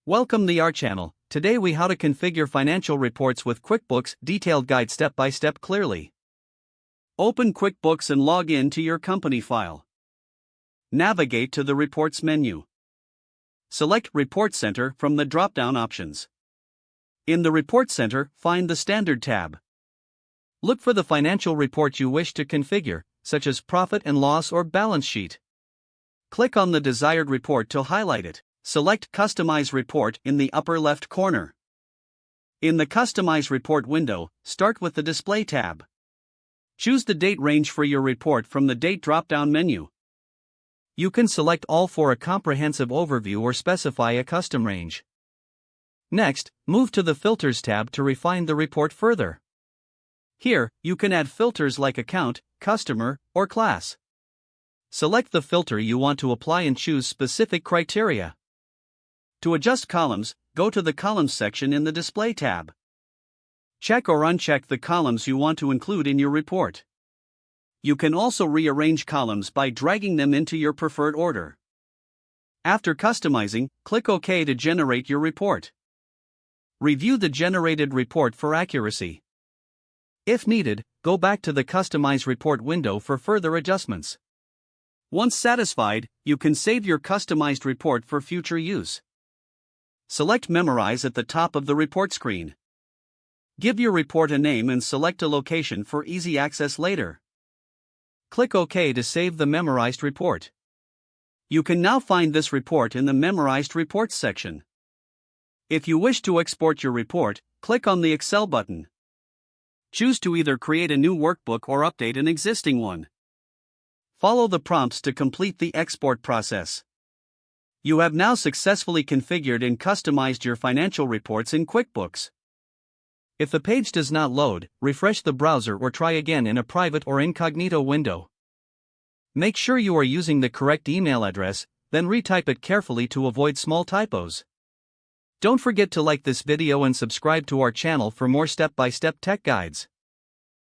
Welcome to our channel. Today we how to configure financial reports with QuickBooks, detailed guide step by step clearly. Open QuickBooks and log in to your company file. Navigate to the Reports menu. Select Report Center from the drop-down options. In the Report Center, find the Standard tab. Look for the financial report you wish to configure, such as profit and loss or balance sheet. Click on the desired report to highlight it. Select Customize Report in the upper left corner. In the Customize Report window, start with the Display tab. Choose the date range for your report from the Date drop-down menu. You can select all for a comprehensive overview or specify a custom range. Next, move to the Filters tab to refine the report further. Here, you can add filters like Account, Customer, or Class. Select the filter you want to apply and choose specific criteria. To adjust columns, go to the Columns section in the Display tab. Check or uncheck the columns you want to include in your report. You can also rearrange columns by dragging them into your preferred order. After customizing, click OK to generate your report. Review the generated report for accuracy. If needed, go back to the Customize Report window for further adjustments. Once satisfied, you can save your customized report for future use. Select Memorize at the top of the report screen. Give your report a name and select a location for easy access later. Click OK to save the memorized report. You can now find this report in the Memorized Reports section. If you wish to export your report, click on the Excel button. Choose to either create a new workbook or update an existing one. Follow the prompts to complete the export process. You have now successfully configured and customized your financial reports in QuickBooks. If the page does not load, refresh the browser or try again in a private or incognito window. Make sure you are using the correct email address, then retype it carefully to avoid small typos. Don't forget to like this video and subscribe to our channel for more step-by-step tech guides.